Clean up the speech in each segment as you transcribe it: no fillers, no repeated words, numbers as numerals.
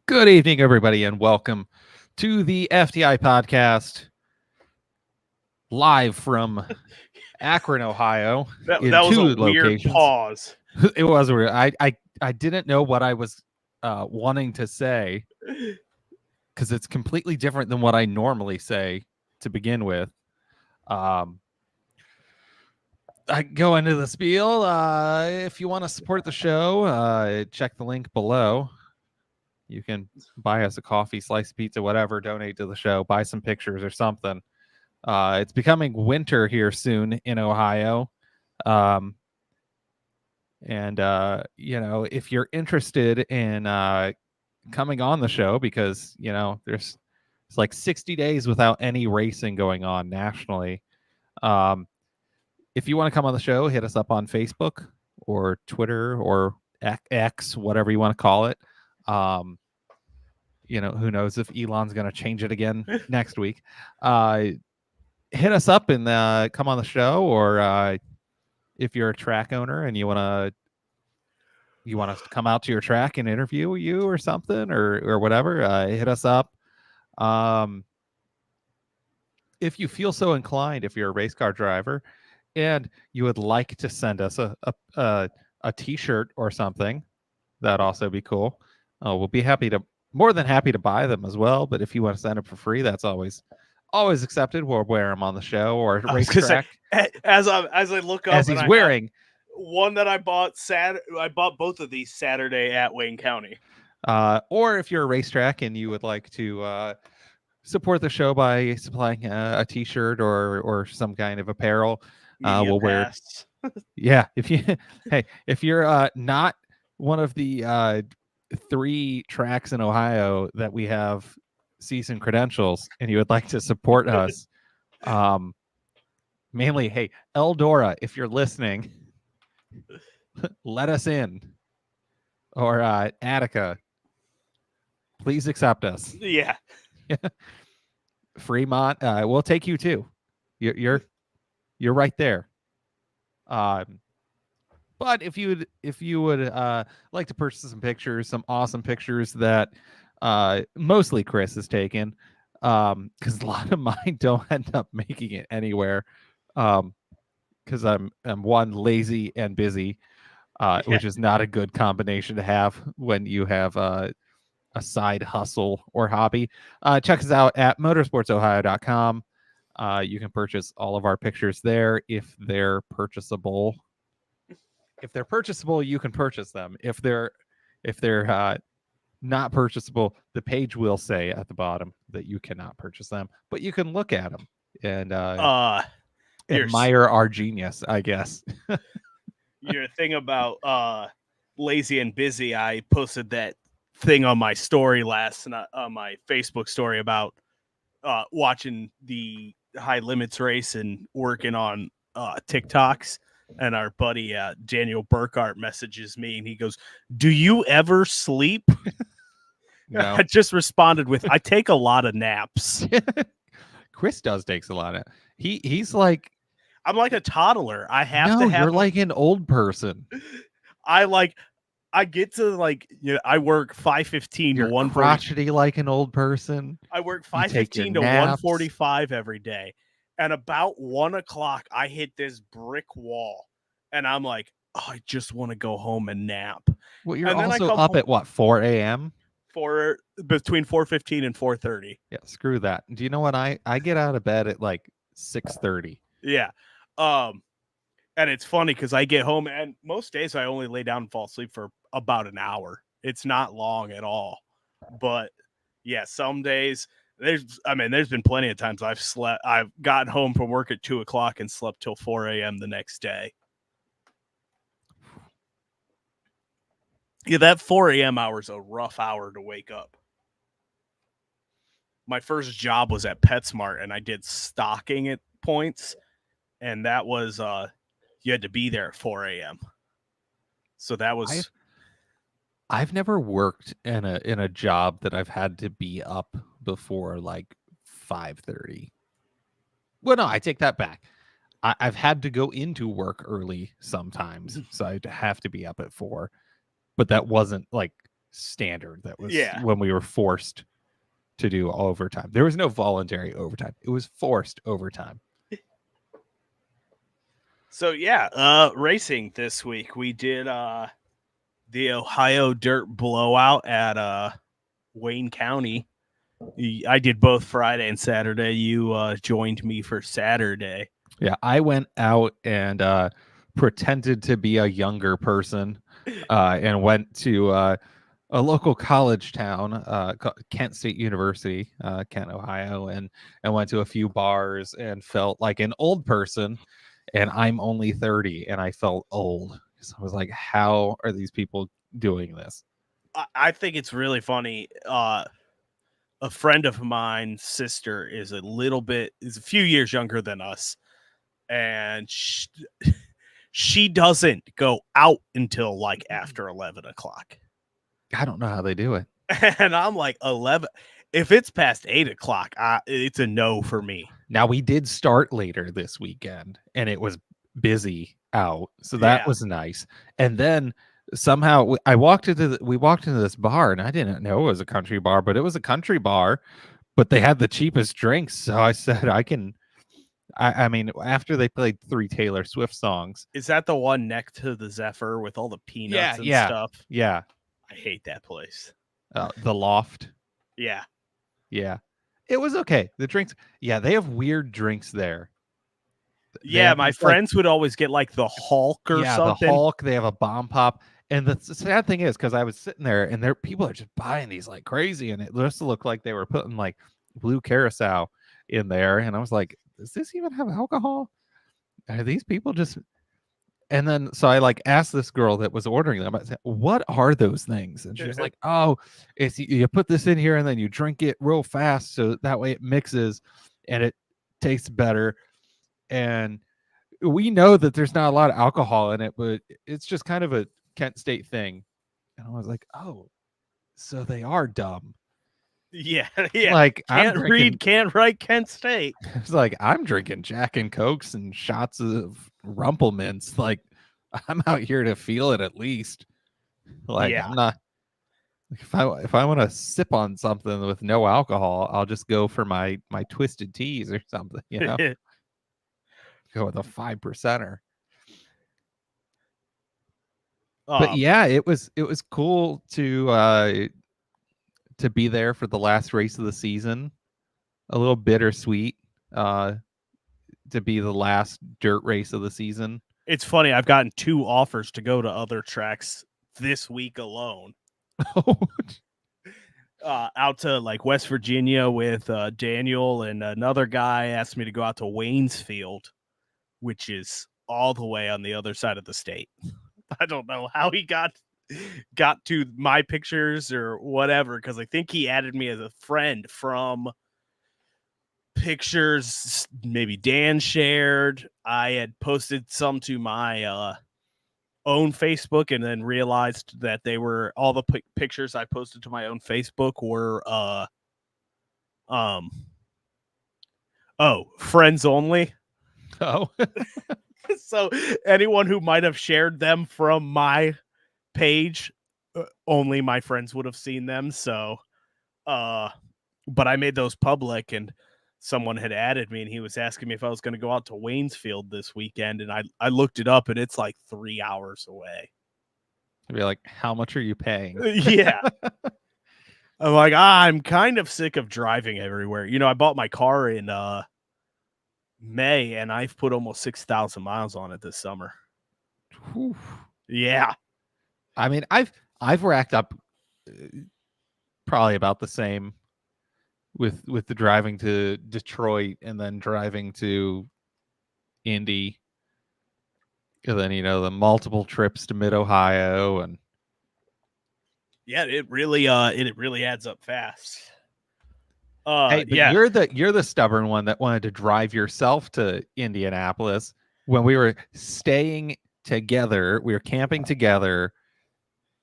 Good evening, everybody, and welcome to the FTI Podcast, live from Akron, Ohio, in That was a two weird locations. pause. It was weird. I didn't know what I was wanting to say because it's completely different than what I normally say to begin with. I go into the spiel. If you want to support the show, check the link below. You can buy us a coffee, slice pizza, whatever, donate to the show, buy some pictures or something. It's becoming winter here soon in Ohio. If you're interested in coming on the show, because, it's like 60 days without any racing going on nationally. If you want to come on the show, hit us up on Facebook or Twitter or X, whatever you want to call it. Who knows if Elon's going to change it again next week. Hit us up and come on the show, or if you're a track owner and you want us to come out to your track and interview you or something or whatever, hit us up. If you feel so inclined, if you're a race car driver and you would like to send us a t-shirt or something, that'd also be cool. We'll be more than happy to buy them as well. But if you want to send them for free, that's always accepted. We'll wear them on the show or racetrack. As I look up, as he's wearing one that I bought I bought both of these Saturday at Wayne County. Or if you're a racetrack and you would like to support the show by supplying a t-shirt or some kind of apparel, we'll wear. Yeah, if you're not one of the 3 tracks in Ohio that we have season credentials and you would like to support us, mainly, hey, Eldora, if you're listening, let us in. Or Attica, please accept us. Yeah. Fremont, we'll take you too. You're right there. But if you would like to purchase some pictures, some awesome pictures that mostly Chris has taken, because a lot of mine don't end up making it anywhere, because I'm one, lazy and busy, which is not a good combination to have when you have a side hustle or hobby. Check us out at motorsportsohio.com. You can purchase all of our pictures there if they're purchasable. If they're purchasable, you can purchase them. If they're not purchasable, the page will say at the bottom that you cannot purchase them, but you can look at them and admire our genius, I guess. Your thing about lazy and busy, I posted that thing on my story last night, on my Facebook story, about watching the high limits race and working on TikToks. And our buddy Daniel Burkhart messages me and he goes, "Do you ever sleep?" No. I just responded with, "I take a lot of naps." Chris takes a lot of. He's like, I'm like a toddler. I have to have. You're like an old person. I get to I work 5:15 to 1:40. Crotchety like an old person. I work 5:15 to 1:45 every day. And about 1 o'clock, I hit this brick wall, and I'm like, "Oh, I just want to go home and nap." Well, you're also up at what, 4 a.m.? Between 4:15 and 4:30. Yeah, screw that. Do you know what? I get out of bed at like 6:30. Yeah, and it's funny because I get home, and most days I only lay down and fall asleep for about an hour. It's not long at all, but yeah, some days. There's been plenty of times I've gotten home from work at 2 o'clock and slept till 4 a.m. the next day. Yeah, that 4 a.m. hour is a rough hour to wake up. My first job was at PetSmart, and I did stocking at points, and that was you had to be there at 4 a.m. So that was. I've never worked in a job that I've had to be up before like 5:30. Well, no, I take that back. I've had to go into work early sometimes, so I'd have to be up at 4. But that wasn't like standard. That was Yeah. when we were forced to do overtime. There was no voluntary overtime. It was forced overtime. So racing this week. We did the Ohio Dirt Blowout at Wayne County. I did both Friday and Saturday. You joined me for Saturday. Yeah, I went out and pretended to be a younger person and went to a local college town, Kent State University, Kent, Ohio, and went to a few bars and felt like an old person. And I'm only 30, and I felt old. So I was like, how are these people doing this? I think it's really funny. A friend of mine's sister is a few years younger than us, and she doesn't go out until like after 11 o'clock. I don't know how they do it. And I'm like, 11. If it's past 8 o'clock, it's a no for me. Now, we did start later this weekend, and it was busy out, so that was nice. And then somehow we walked into this bar, and I didn't know it was a country bar, but it was a country bar, but they had the cheapest drinks. So I said, I mean, after they played 3 Taylor Swift songs. Is that the one next to the Zephyr with all the peanuts and stuff? Yeah. I hate that place. The Loft. Yeah. Yeah. It was okay. The drinks. Yeah, they have weird drinks there. Yeah, my friends would always get like the Hulk or something. The Hulk. They have a bomb pop. And the sad thing is, because I was sitting there and people are just buying these like crazy, and it just looked like they were putting like blue curacao in there. And I was like, does this even have alcohol? Are these people just... And then so I like asked this girl that was ordering them, I said, what are those things? And she was like, oh, it's you put this in here and then you drink it real fast, so that way it mixes and it tastes better. And we know that there's not a lot of alcohol in it, but it's just kind of a Kent State thing. And I was like, oh, so they are dumb. Yeah. Like, can't read, can't write, Kent State. It's like, I'm drinking Jack and Cokes and shots of Rumplemints. Like, I'm out here to feel it at least. Like, I'm not... If I want to sip on something with no alcohol, I'll just go for my twisted teas or something, you know. Go with a 5%er. But yeah, it was cool to be there for the last race of the season. A little bittersweet to be the last dirt race of the season. It's funny, I've gotten 2 offers to go to other tracks this week alone. Out to like West Virginia with Daniel, and another guy asked me to go out to Waynesfield, which is all the way on the other side of the state. I don't know how he got to my pictures or whatever, because I think he added me as a friend from pictures maybe Dan shared. I had posted some to my own Facebook, and then realized that they were all the pictures I posted to my own Facebook were friends only. Oh. So anyone who might have shared them from my page, only my friends would have seen them. So but I made those public, and someone had added me, and he was asking me if I was going to go out to Waynesfield this weekend, and I looked it up, and it's like 3 hours away. I'd be like, how much are you paying? Yeah. I'm like, I'm kind of sick of driving everywhere. You know, I bought my car in May, and I've put almost 6,000 miles on it this summer. Whew. Yeah. I mean, I've racked up probably about the same with the driving to Detroit and then driving to Indy, and then, you know, the multiple trips to Mid-Ohio. And yeah, it really adds up fast. Hey, but you're the stubborn one that wanted to drive yourself to Indianapolis when we were staying together. We were camping together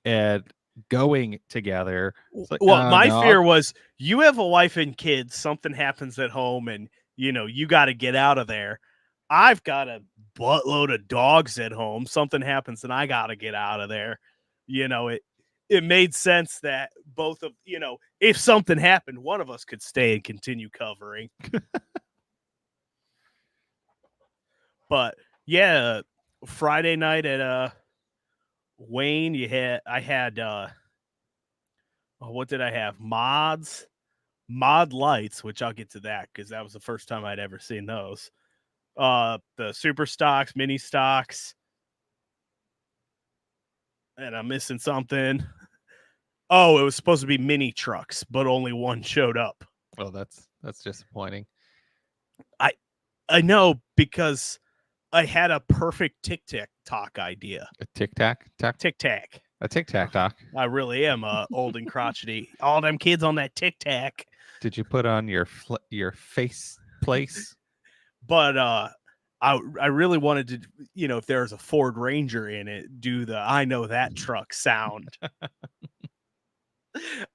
and going together. Like, well, my fear was, you have a wife and kids, something happens at home, and you know you got to get out of there. I've got a buttload of dogs at home. Something happens, and I got to get out of there. You know, it made sense that both of, if something happened, one of us could stay and continue covering. But yeah, Friday night at Wayne, I had what did I have? Mod lights, which I'll get to that because that was the first time I'd ever seen those. The super stocks, mini stocks, and I'm missing something. Oh, it was supposed to be mini trucks, but only one showed up. Oh, that's disappointing. I know, because I had a perfect Tic Tac talk idea. A Tic Tac? Tic Tac. A Tic Tac talk. I really am old and crotchety. All them kids on that Tic Tac. Did you put on your face place? But I really wanted to, if there was a Ford Ranger in it, do the I know that truck sound.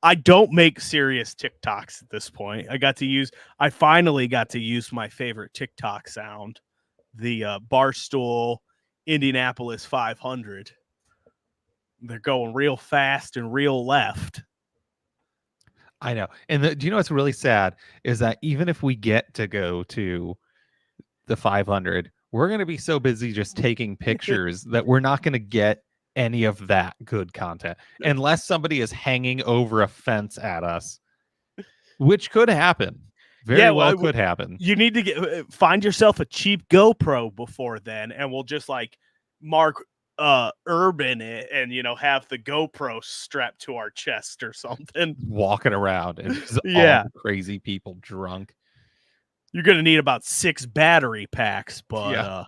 I don't make serious TikToks at this point. I finally got to use my favorite TikTok sound, the Barstool Indianapolis 500. They're going real fast and real left. I know. And do you know what's really sad is that even if we get to go to the 500, we're going to be so busy just taking pictures that we're not going to get any of that good content unless somebody is hanging over a fence at us, which could happen. Very well could happen. You need to find yourself a cheap GoPro before then, and we'll just like mark urban it and have the GoPro strapped to our chest or something, walking around and all crazy people drunk. You're gonna need about 6 battery packs, but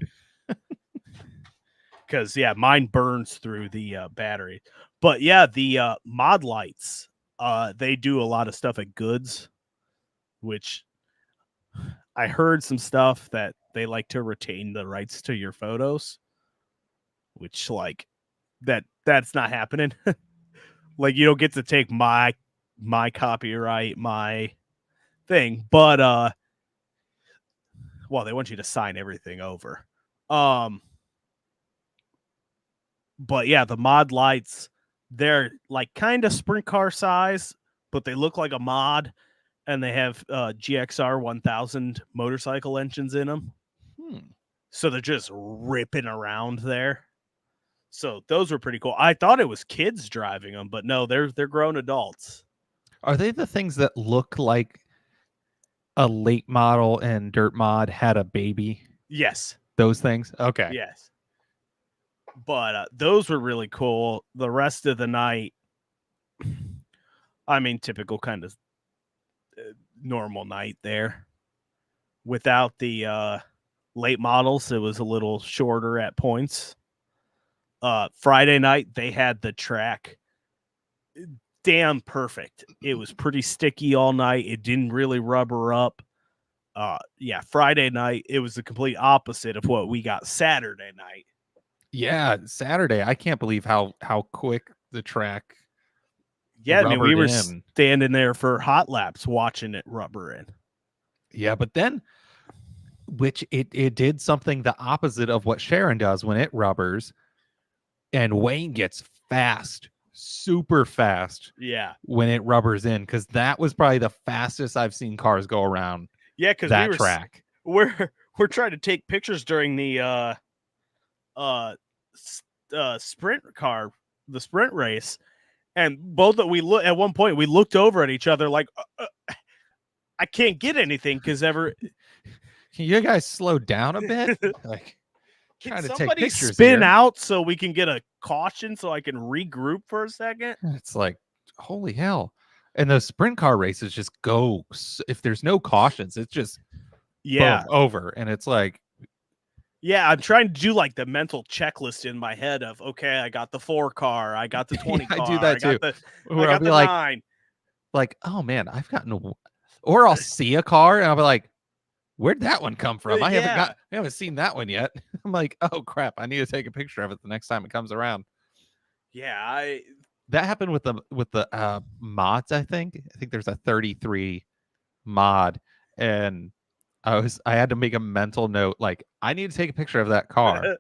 because mine burns through the battery. But the mod lights, they do a lot of stuff at Goods, which I heard some stuff that they like to retain the rights to your photos, which like that's not happening. Like, you don't get to take my copyright, my thing, but well, they want you to sign everything over. But yeah, the mod lights, they're like kind of sprint car size, but they look like a mod, and they have GXR 1000 motorcycle engines in them. So they're just ripping around there. So those were pretty cool. I thought it was kids driving them, but no, they're grown adults. Are they the things that look like a late model and Dirt Mod had a baby? Yes. Those things? Okay. Yes. But those were really cool. The rest of the night, I mean, typical kind of normal night there. Without the late models, it was a little shorter at points. Friday night, they had the track damn perfect. It was pretty sticky all night. It didn't really rubber up. Friday night, it was the complete opposite of what we got Saturday night. Yeah, Saturday. I can't believe how quick the track. Yeah, I mean, we were standing there for hot laps watching it rubber in. Yeah, but then, which it did something the opposite of what Sharon does when it rubbers, and Wayne gets fast, super fast. Yeah, when it rubbers in, because that was probably the fastest I've seen cars go around. Yeah, because that track. We're trying to take pictures during the sprint race, and both that we look at one point, we looked over at each other like, I can't get anything because Can you guys slow down a bit? Like, can somebody spin out so we can get a caution so I can regroup for a second? It's like, holy hell. And those sprint car races just go, if there's no cautions, it's just boom, over. And it's like, yeah, I'm trying to do like the mental checklist in my head of, okay, I got the 4 car, I got the 20 car, I do that too. I got the 9. Like, oh man, I've gotten, or I'll see a car and I'll be like, where'd that one come from? I haven't seen that one yet. I'm like, oh crap, I need to take a picture of it the next time it comes around. Yeah, that happened with the mods. I think there's a 33 mod, and I had to make a mental note, like, I need to take a picture of that car.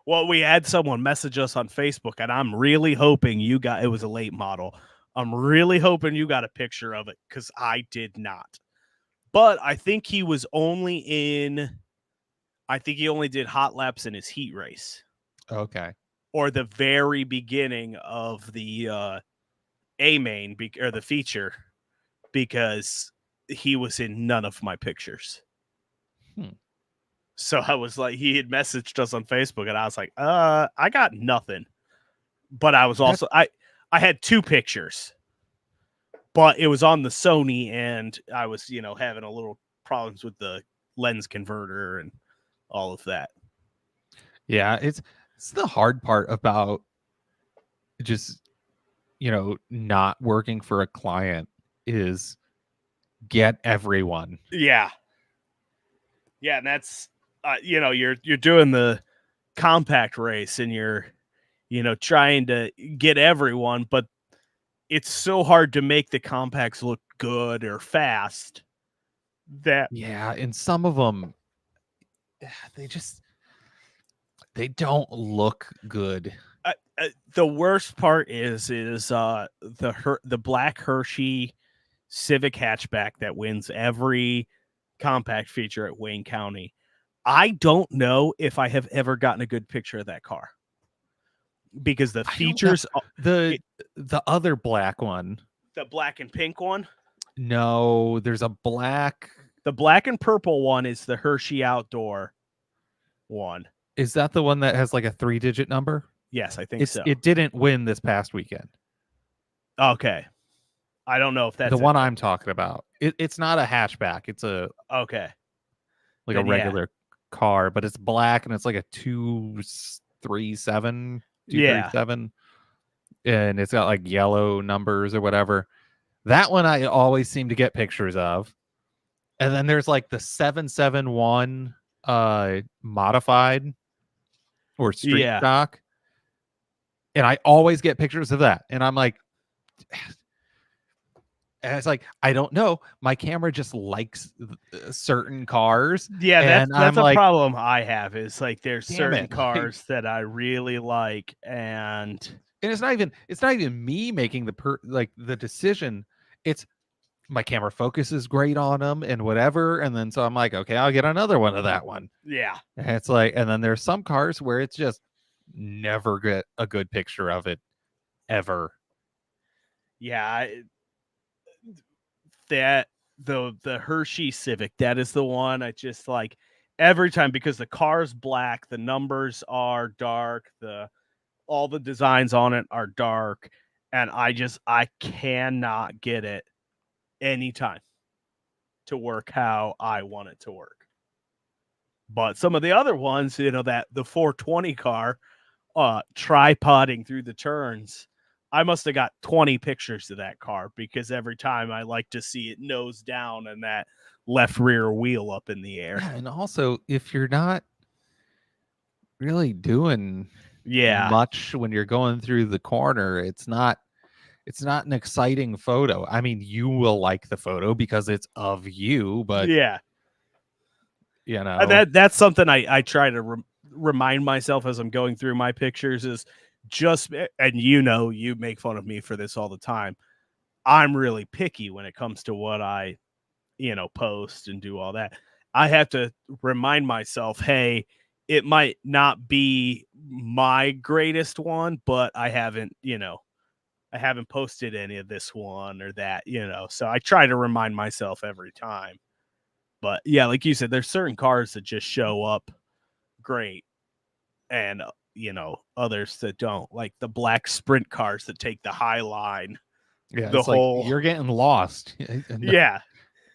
Well, we had someone message us on Facebook, and I'm really hoping you got it was a late model. I'm really hoping you got a picture of it because I did not. But I think he was only in. I think he only did hot laps in his heat race Okay. or the very beginning of the A main or the feature because he was in none of my pictures. Hmm. So I was like, he had messaged us on Facebook, and I was like, I got nothing. But I was also I had two pictures, but it was on the Sony, and I was having a little problems with the lens converter and all of that. Yeah, it's the hard part about just not working for a client is get everyone. Yeah, and that's you're doing the compact race, and you're trying to get everyone, but it's so hard to make the compacts look good or fast that Yeah, and some of them they don't look good. the worst part is the black Hershey Civic hatchback that wins every compact feature at Wayne County. I don't know if I have ever gotten a good picture of that car because the features the other black one, the black and pink one. No, there's a black. The black and purple one is the Hershey Outdoor one. Is that the one that has like a 3-digit number? Yes, I think so. It didn't win this past weekend. Okay. I don't know if that's the one I'm talking about. It's not a hatchback. It's a then, a regular car, but it's black and it's like a 237, and it's got like yellow numbers or whatever. That one I always seem to get pictures of. And then there's like the 771 modified or street stock. And I always get pictures of that. And I'm like, and it's like, I don't know. My camera just likes certain cars. Yeah, and that's I'm a problem I have is like there's certain it. cars that I really like, and it's not even me making the decision. It's my camera focus is great on them and whatever. And then so I'm like, okay, I'll get another one of that one. Yeah. And it's like, and then there's some cars where it's just never get a good picture of it ever. Yeah. That the Hershey Civic, that is the one I just like every time because the car's black, the numbers are dark, all the designs on it are dark, and I cannot get it anytime to work how I want it to work. But some of the other ones, that the 420 car tripoding through the turns, I must have got 20 pictures of that car because every time I like to see it nose down and that left rear wheel up in the air. Yeah, and also, if you're not really doing much when you're going through the corner, it's not an exciting photo. I mean, you will like the photo because it's of you, but that's something I try to remind myself as I'm going through my pictures is just, and you make fun of me for this all the time. I'm really picky when it comes to what I, post and do all that. I have to remind myself, hey, it might not be my greatest one, but I haven't posted any of this one or that, so I try to remind myself every time. But yeah, like you said, there's certain cars that just show up great and, others that don't, like the black sprint cars that take the high line. Yeah, it's like you're getting lost. Yeah.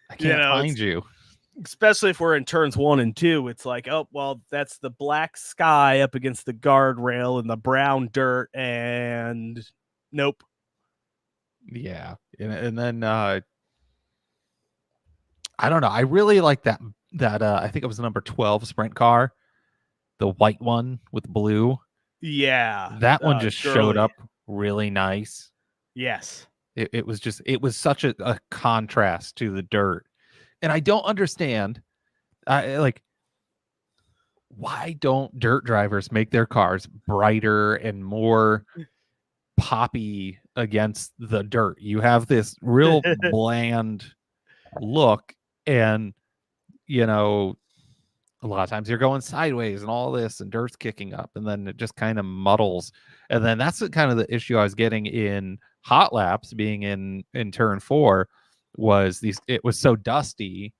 I can't find you. Especially if we're in turns 1 and 2, it's like, oh, well, that's the black sky up against the guardrail and the brown dirt and nope. Yeah. And then I don't know. I really like that I think it was the number 12 sprint car, the white one with blue. Yeah. That one just showed up really nice. Yes. It was such a contrast to the dirt. And I don't understand why don't dirt drivers make their cars brighter and more poppy against the dirt? You have this real bland look, and you know, a lot of times you're going sideways and all this, and dirt's kicking up, and then it just kind of muddles. And then that's kind of the issue I was getting in hot laps, being in turn 4, was it was so dusty.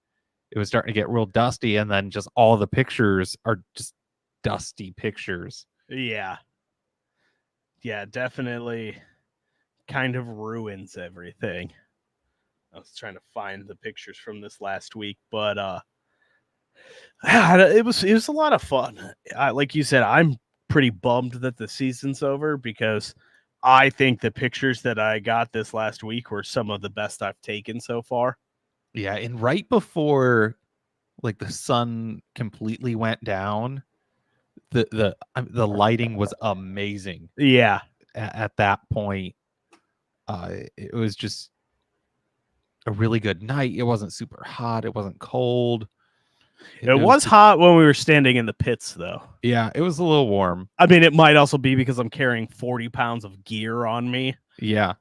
It was starting to get real dusty, and then just all the pictures are just dusty pictures. Yeah, definitely kind of ruins everything. I was trying to find the pictures from this last week, but it was a lot of fun. Like you said, I'm pretty bummed that the season's over, because I think the pictures that I got this last week were some of the best I've taken so far. Yeah, and right before like the sun completely went down, the lighting was amazing. Yeah, At that point, it was just a really good night. It wasn't super hot. It wasn't cold. it was hot when we were standing in the pits, though. Yeah, it was a little warm. I mean, it might also be because I'm carrying 40 pounds of gear on me. Yeah,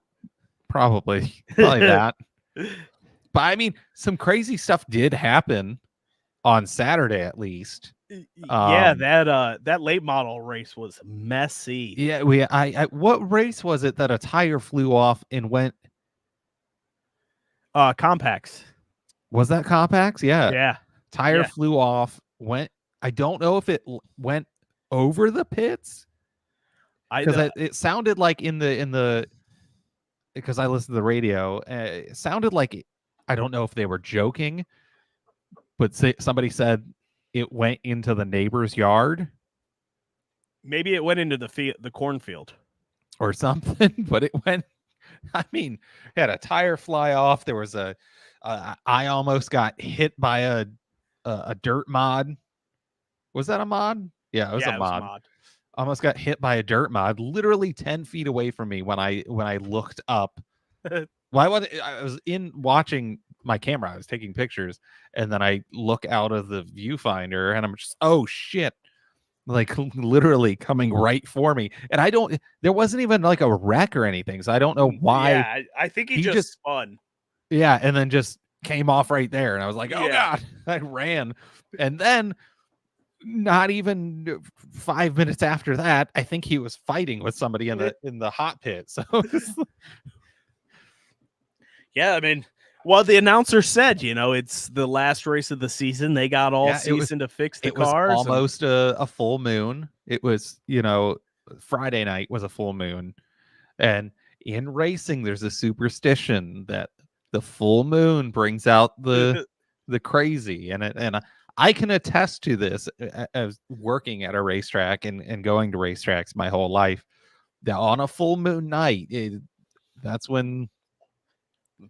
probably that. But I mean, some crazy stuff did happen on Saturday, at least. Yeah, that late model race was messy. Yeah, I what race was it that a tire flew off and went? Compacts. Was that Compacts? Yeah. Yeah. Tire flew off, went. I don't know if it went over the pits, because it sounded like in the because I listened to the radio, it sounded like I don't know if they were joking, but somebody said it went into the neighbor's yard. Maybe it went into the cornfield or something, but it went. I mean, it had a tire fly off. There was I almost got hit by a dirt mod. Was that a mod? Yeah, it was a mod. Almost got hit by a dirt mod, literally 10 feet away from me when I looked up. Well, I was in watching my camera. I was taking pictures, and then I look out of the viewfinder, and I'm just, oh shit. Like literally coming right for me. And there wasn't even like a wreck or anything. So I don't know why. Yeah, I think he just spun. Yeah. And then just came off right there. And I was like, oh God, I ran. And then not even 5 minutes after that, I think he was fighting with somebody in the hot pit. So yeah, I mean, well, the announcer said, it's the last race of the season. They got all season to fix the cars. It was almost a full moon. It was, Friday night was a full moon. And in racing, there's a superstition that the full moon brings out the crazy. And I can attest to this as working at a racetrack and going to racetracks my whole life, that on a full moon night, that's when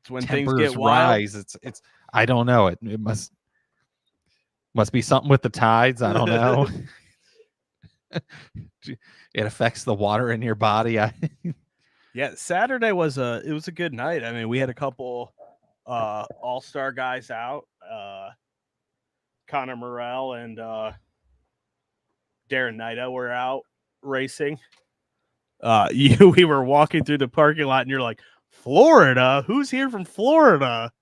things get rise. It's I don't know. It must be something with the tides. I don't know. It affects the water in your body. Yeah, Saturday was a good night. I mean, we had a couple all-star guys out. Connor Morrell and Darren Naida were out racing. We were walking through the parking lot, and you're like, Florida? Who's here from Florida?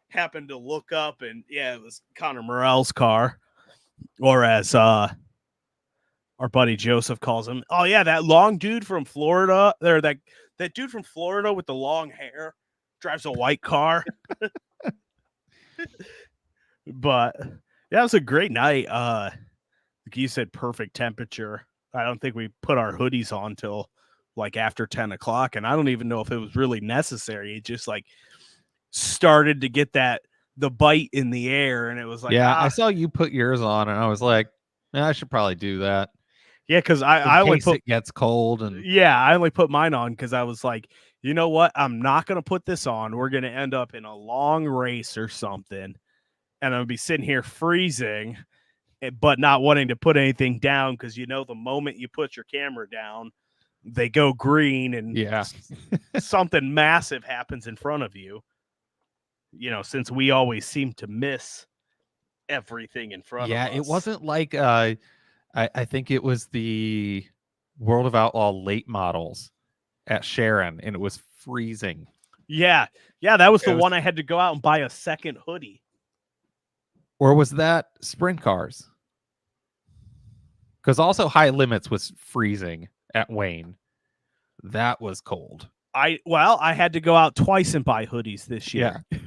Happened to look up, and it was Connor Morrell's car, or as our buddy Joseph calls him. Oh yeah, that long dude from Florida, or that dude from Florida with the long hair drives a white car. But yeah, it was a great night. Like you said, perfect temperature. I don't think we put our hoodies on till like after 10 o'clock, and I don't even know if it was really necessary. It just like started to get the bite in the air, and it was like, I saw you put yours on, and I was like, I should probably do that. Yeah, because I only it gets cold, and I only put mine on because I was like, you know what, I'm not gonna put this on. We're gonna end up in a long race or something, and I'm gonna be sitting here freezing, but not wanting to put anything down, because the moment you put your camera down, they go green, and something massive happens in front of you. Since we always seem to miss everything in front Yeah, of us. it wasn't like I think it was the World of Outlaw late models at Sharon, and it was freezing. Yeah, that was the It was- one I had to go out and buy a second hoodie. Or was that sprint cars? Because also High Limits was freezing at Wayne. That was cold. I had to go out twice and buy hoodies this year. Yeah.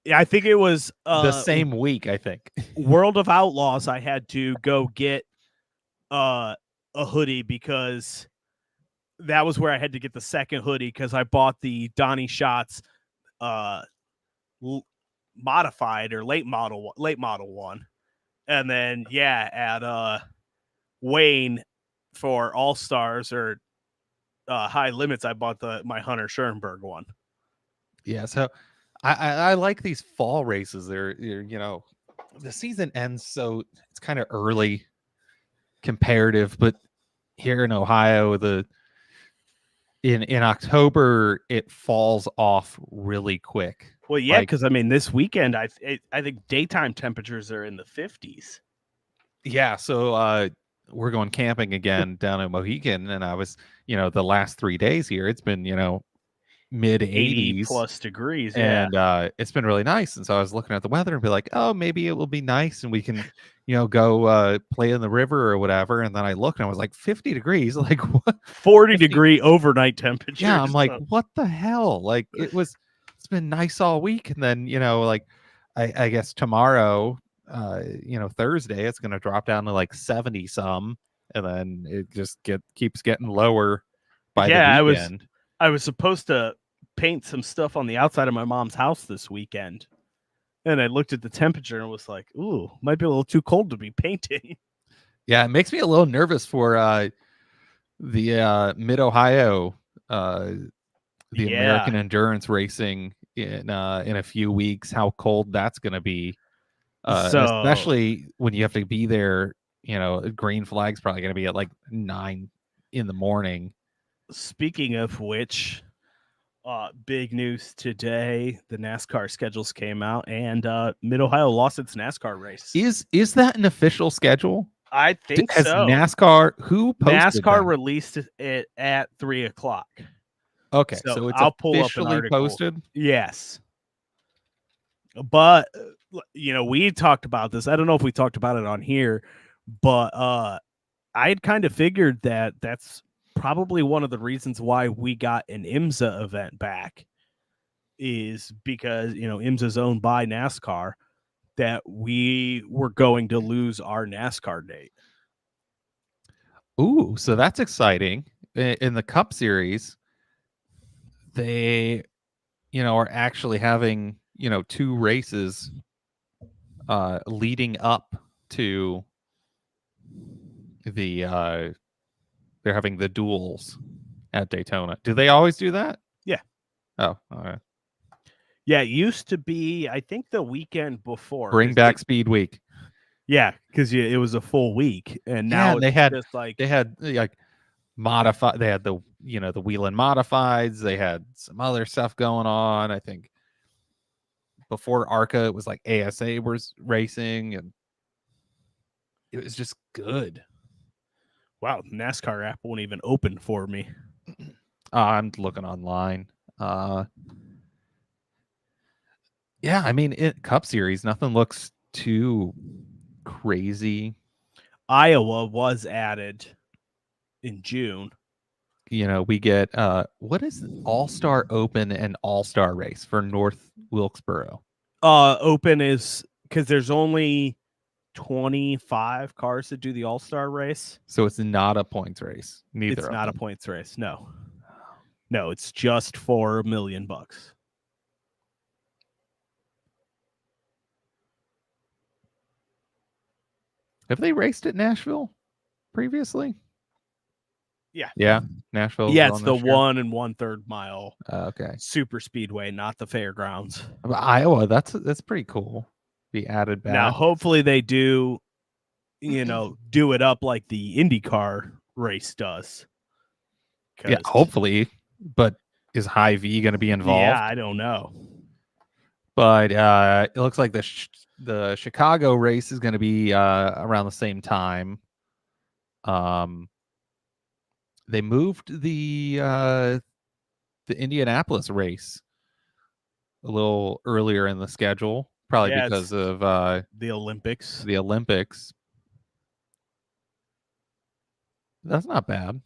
Yeah, I think it was The same week, I think. World of Outlaws. I had to go get a hoodie because that was where I had to get the second hoodie because I bought the Donnie Schatz modified or late model one, and then at Wayne for All Stars or High Limits, I bought my Hunter Schoenberg one. Yeah, so I like these fall races. They're the season ends, so it's kind of early comparative, but here in Ohio, in October it falls off really quick. Well, yeah, because this weekend I think daytime temperatures are in the 50s. Yeah, so we're going camping again down in Mohegan, and I was, the last 3 days here, it's been, mid 80s plus degrees, and it's been really nice. And so I was looking at the weather and be like, oh, maybe it will be nice and we can go play in the river or whatever. And then I looked and I was like 50 degrees, like what? 40 degree overnight temperature. Yeah, I'm like, what the hell? Like it's been nice all week, and then like I guess tomorrow Thursday it's gonna drop down to like 70 some, and then it just keeps getting lower by the weekend. I was supposed to paint some stuff on the outside of my mom's house this weekend, and I looked at the temperature and was like, ooh, might be a little too cold to be painting. Yeah, it makes me a little nervous for the Mid-Ohio American endurance racing in a few weeks, how cold that's going to be, especially when you have to be there. Green flag's probably going to be at like 9 in the morning. Speaking of which, big news today, the NASCAR schedules came out, and Mid-Ohio lost its NASCAR race. Is that an official schedule? I think Has so. NASCAR NASCAR released it at 3:00. Okay, so it's I'll pull officially up an article. posted. Yes, but we talked about this. I don't know if we talked about it on here, but I had kind of figured that that's probably one of the reasons why we got an IMSA event back, is because IMSA's owned by NASCAR, that we were going to lose our NASCAR date. Ooh, so that's exciting. In the Cup Series, they are actually having 2 races leading up to the they're having the duels at Daytona. Do they always do that? Yeah. Oh, all right. Yeah, it used to be, I think, the weekend before. Bring back Speed Week. Yeah, because it was a full week, and now they had modify. They had the the Wheeling Modifieds. They had some other stuff going on. I think before ARCA, it was like ASA was racing, and it was just good. Wow, NASCAR app won't even open for me. I'm looking online. Yeah, I mean, Cup Series, nothing looks too crazy. Iowa was added in June. We get what is All-Star Open and All-Star Race for North Wilkesboro? Open is because there's only 25 cars that do the All-Star race. So it's not a points race. It's not a points race. No, it's just for $1 million. Have they raced at Nashville previously? Yeah, Nashville. Yeah, it's the 1 1/3 mile. Okay. Super speedway, not the fairgrounds. But Iowa, that's pretty cool. Be added back. Now, hopefully they do, do it up like the IndyCar race does. Yeah, hopefully. But is Hy-Vee going to be involved? Yeah, I don't know. But it looks like the Chicago race is going to be around the same time. They moved the Indianapolis race a little earlier in the schedule, probably Yeah, because it's of the Olympics. the Olympics. That's not bad.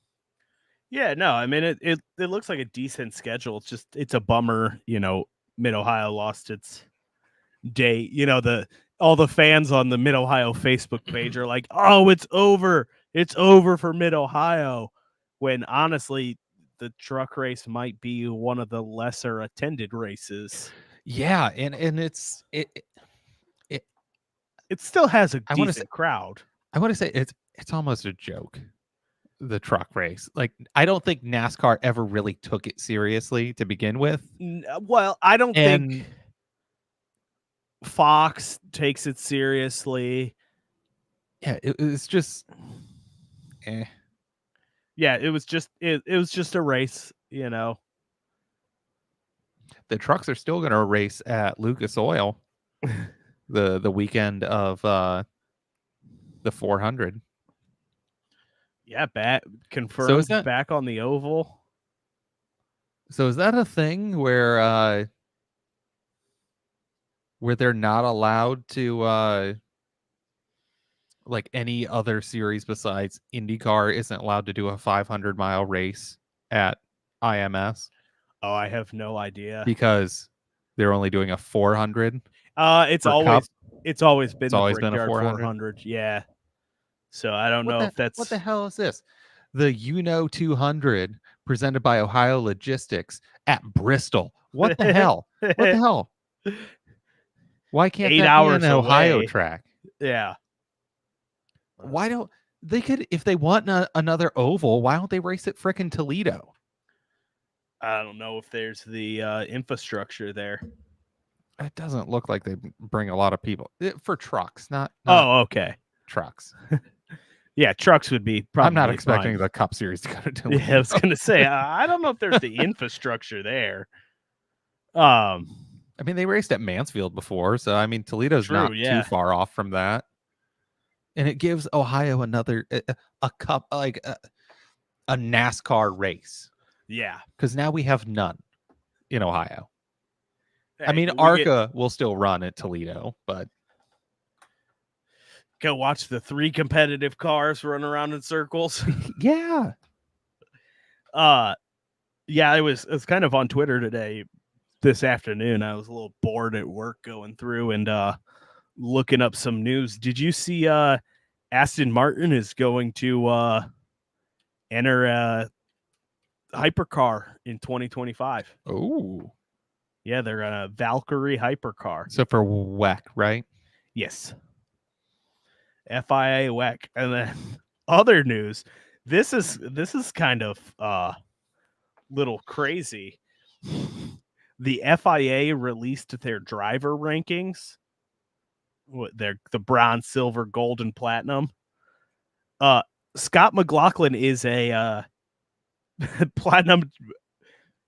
Yeah, no, I mean it looks like a decent schedule. It's a bummer, Mid Ohio lost its day. All the fans on the Mid Ohio Facebook page are like, "Oh, it's over. It's over for Mid Ohio." When honestly, the truck race might be one of the lesser attended races. Yeah, and it It still has a I want to say decent crowd. it's almost a joke. The truck race. Like, I don't think NASCAR ever really took it seriously to begin with. Well, I don't think And Fox takes it seriously. yeah, it's just Yeah, it was just a race, The trucks are still going to race at Lucas Oil the weekend of the 400. Yeah, confirmed back on the oval. So is that a thing where they're not allowed to like any other series besides IndyCar isn't allowed to do a 500-mile race at IMS? Oh, I have no idea. Because they're only doing a 400? It's always been the always been a Brickyard 400? 400. Yeah. So I don't know if that's what the hell is this? The 200 presented by Ohio Logistics at Bristol. What the hell? What the hell? Why can't 8 that hours be an Ohio away. track? Yeah. Why don't they could if they want another oval? Why don't they race at frickin' Toledo? I don't know if there's the infrastructure there. It doesn't look like they bring a lot of people for trucks, not oh, okay. Trucks. Yeah, trucks would be probably. I'm not expecting fine. the Cup Series to go to Toledo. Yeah, I was gonna say I don't know if there's the infrastructure there. I mean, they raced at Mansfield before, so I mean, Toledo's not too far off from that, and it gives Ohio another a cup, like a NASCAR race. Yeah, because now we have none in Ohio. Hey, I mean, ARCA will still run at Toledo, but go watch the 3 competitive cars run around in circles. Yeah. Yeah, it was kind of on Twitter today, this afternoon. I was a little bored at work going through and looking up some news. Did you see Aston Martin is going to enter a hypercar in 2025? Oh. Yeah, they're a Valkyrie hypercar. So for WEC, right? Yes. FIA WEC. And then other news. This is kind of little crazy. The FIA released their driver rankings. They're the bronze, silver, gold, and platinum. Scott McLaughlin is a platinum,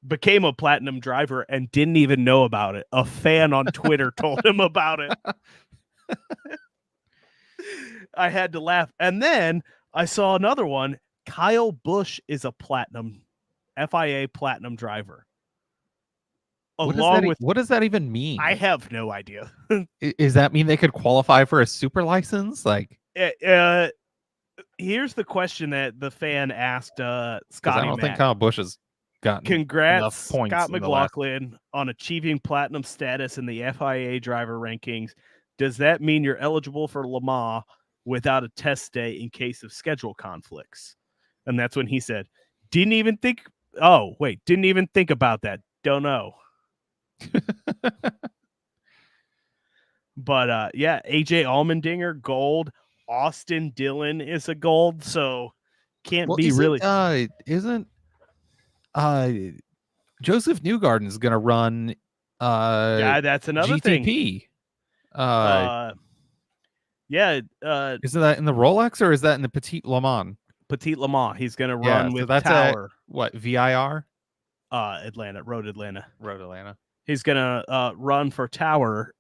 became a platinum driver and didn't even know about it. A fan on Twitter told him about it. I had to laugh. And then I saw another one. Kyle Busch is a FIA platinum driver. What does that even mean? I have no idea. Does that mean they could qualify for a super license? Like, here's the question that the fan asked Scotty. I don't think Kyle Busch has gotten Congrats, enough points Scott McLaughlin, on achieving platinum status in the FIA driver rankings. Does that mean you're eligible for Le Mans without a test day in case of schedule conflicts? And that's when he said, didn't even think about that. Don't know. But yeah, AJ Allmendinger, gold. Austin Dillon is a gold, so can't be really. Isn't Joseph Newgarden's going to run? Yeah, that's another GTP. thing. Yeah. Isn't that in the Rolex or is that in the Petit Le Mans? Petit Le Mans. He's going to run with that's Tower. What, VIR? Atlanta, Road Atlanta. Road Atlanta. he's gonna run for tower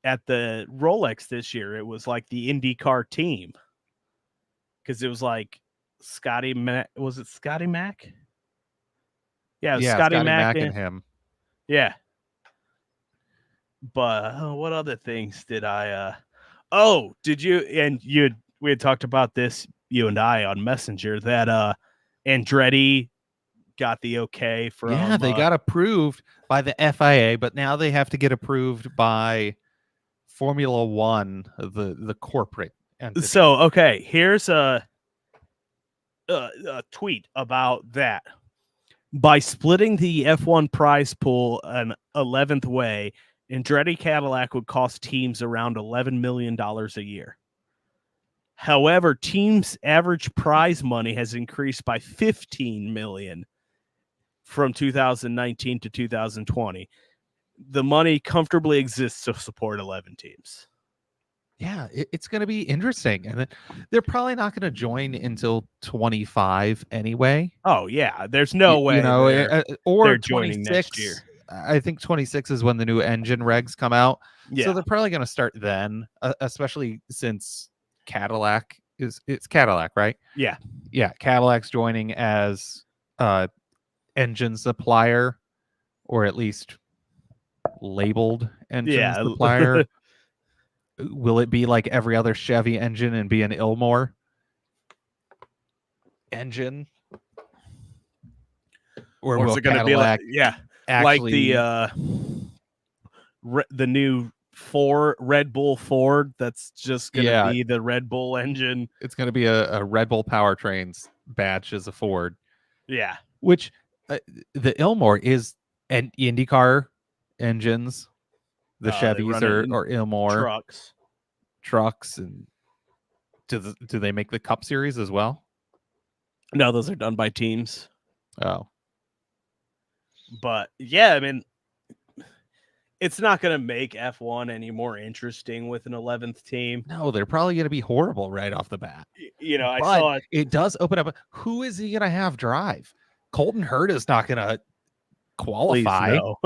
at the Rolex this year. It was like the IndyCar team because it was like Scotty Mac. Was it Scotty Mac? Yeah, it was Yeah, Scotty Scotty Mac. Mack and him. Yeah, but what other things did I? Oh, did you? And you? We had talked about this, you and I, on Messenger, that Andretti got the okay from. Yeah, they got approved by the FIA, but now they have to get approved by Formula One, the corporate entity. So okay, here's a tweet about that. By splitting the F1 prize pool an 11th way, Andretti Cadillac would cost teams around $11 million a year. However, teams' average prize money has increased by $15 million from 2019 to 2020. The money comfortably exists to support 11 teams. Yeah, it's going to be interesting, and they're probably not going to join until 25 anyway. Oh yeah, there's no way, or they're joining 26 next year. I think 26 is when the new engine regs come out. Yeah. So they're probably going to start then, especially since Cadillac it's Cadillac, right? Yeah. Yeah, Cadillac's joining as engine supplier, or at least labeled engine supplier. Will it be like every other Chevy engine and be an Ilmor engine? Or is it going to be like, actually, like the new Red Bull Ford that's just going to be the Red Bull engine? It's going to be a Red Bull powertrains badge as a Ford. Yeah. Which the Ilmor is an IndyCar engines. The Chevys or Ilmor trucks, and do they make the Cup Series as well? No, those are done by teams. Oh, but yeah, I mean, it's not going to make F1 any more interesting with an 11th team. No, they're probably going to be horrible right off the bat. You know, I saw it does open up. Who is he going to have drive? Colton Hurd is not going to qualify. No.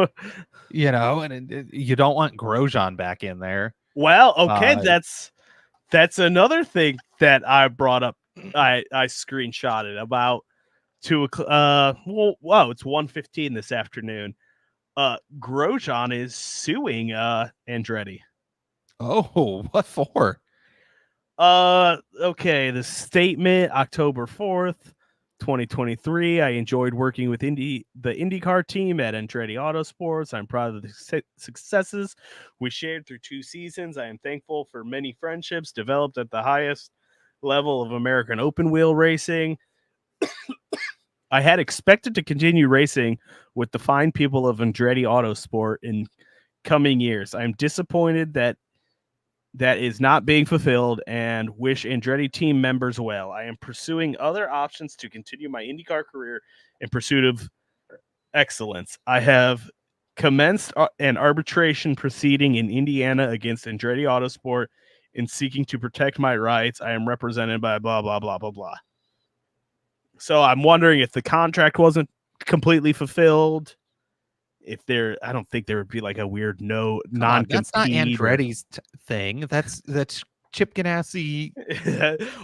You know, and you don't want Grosjean back in there. Well, okay, that's another thing that I brought up. I screenshotted about 2 o'clock. Wow, it's 1:15 this afternoon. Grosjean is suing Andretti. Oh, what for? Okay, the statement, October 4th, 2023. I enjoyed working with the IndyCar team at Andretti Autosports. I'm proud of the successes we shared through 2 seasons. I am thankful for many friendships developed at the highest level of American open wheel racing. I had expected to continue racing with the fine people of Andretti Autosport in coming years. I'm disappointed that is not being fulfilled and wish Andretti team members well. I am pursuing other options to continue my IndyCar career in pursuit of excellence. I have commenced an arbitration proceeding in Indiana against Andretti Autosport in seeking to protect my rights. I am represented by blah, blah, blah, blah, blah. So I'm wondering if the contract wasn't completely fulfilled. If I don't think there would be like a weird non-compete. That's not Andretti's thing. That's Chip Ganassi.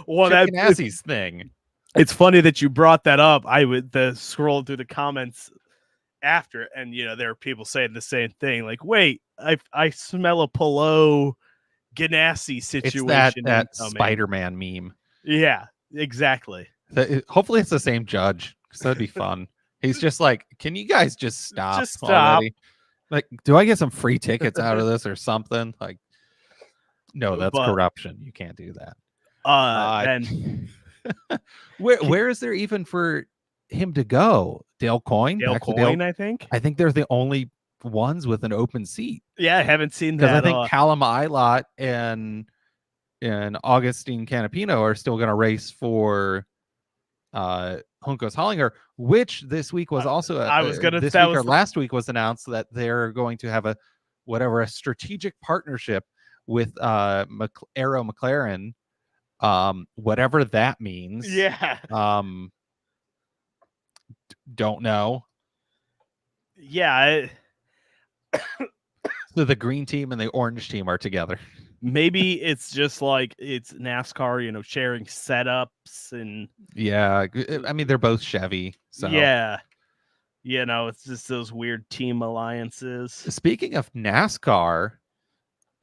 Well, Chip Ganassi's thing. It's funny that you brought that up. I would scroll through the comments after, and there are people saying the same thing. Like, wait, I smell a Pelot Ganassi situation. It's that Spider-Man meme. Yeah, exactly. Hopefully, it's the same judge, because that'd be fun. He's just like, can you guys just stop? Just stop. Already? Like, do I get some free tickets out of this or something? Like, no, that's corruption. You can't do that. And where is there even for him to go? Dale Coyne? I think. I think they're the only ones with an open seat. Yeah, I haven't seen that. Because I think Callum Ilott and Augustine Canapino are still going to race for Juncos Hollinger, which this week was also last week was announced that they're going to have a strategic partnership with Arrow McLaren, whatever that means. Yeah. Don't know. Yeah, So the green team and the orange team are together. Maybe it's just like it's NASCAR, sharing setups and Yeah, I mean they're both Chevy. So yeah, it's just those weird team alliances. speaking of NASCAR,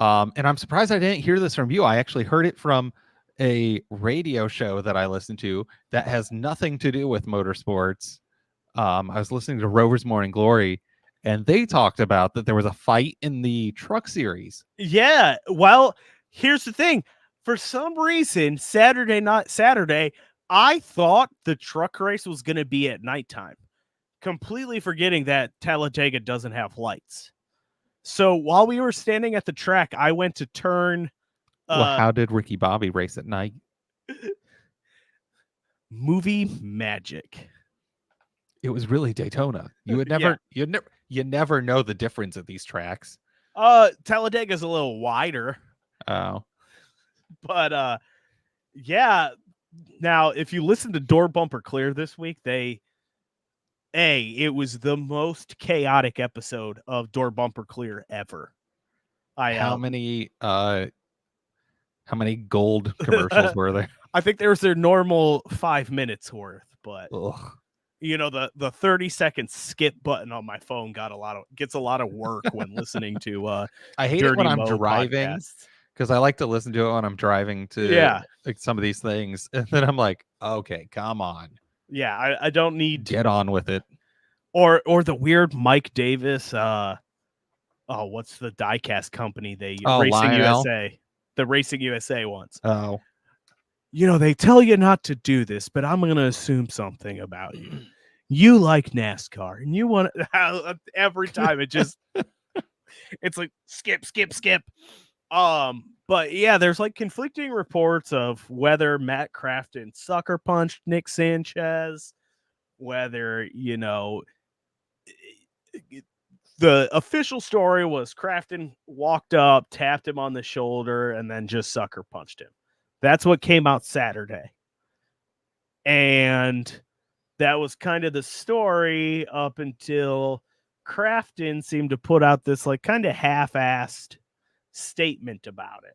and I'm surprised I didn't hear this from you. I actually heard it from a radio show that I listened to that has nothing to do with motorsports. I was listening to Rover's Morning Glory, and they talked about that there was a fight in the truck series. Yeah, well, here's the thing. For some reason, Saturday, I thought the truck race was going to be at nighttime, completely forgetting that Talladega doesn't have lights. So while we were standing at the track, I went to turn Well, how did Ricky Bobby race at night? movie magic. It was really Daytona. You would Yeah. never, you never know the difference at these tracks. Talladega's a little wider, Oh, but yeah. Now, if you listen to Door Bumper Clear this week, it was the most chaotic episode of Door Bumper Clear ever. how many gold commercials were there? I think there was their normal 5 minutes worth, but Ugh. the 30-second skip button on my phone gets a lot of work when listening to I hate Dirty it when I'm Mo driving podcasts. because I like to listen to it when I'm driving to like some of these things, and then I'm like, okay, come on, Yeah, I don't need get on with it. Or the weird Mike Davis. What's the diecast company they Racing Lionel? USA, the Racing USA ones. Oh, They tell you not to do this, but I'm going to assume something about you. You like NASCAR, and you want every time it just it's like skip. But yeah, there's like conflicting reports of whether Matt Crafton sucker punched Nick Sanchez, whether the official story was Crafton walked up, tapped him on the shoulder, and then just sucker punched him. That's what came out Saturday. And that was kind of the story up until Crafton seemed to put out this like kind of half-assed statement about it.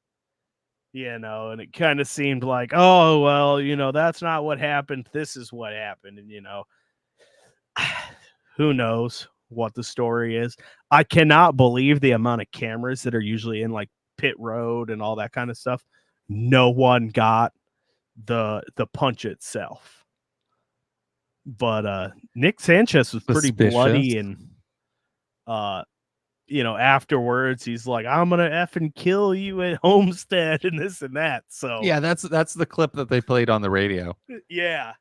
And it kind of seemed like, oh, well, that's not what happened. This is what happened. And, who knows what the story is. I cannot believe the amount of cameras that are usually in like pit road and all that kind of stuff. No one got the punch itself. But Nick Sanchez was pretty bloody, and afterwards he's like, I'm gonna effing kill you at Homestead and this and that. So yeah, that's the clip that they played on the radio. Yeah.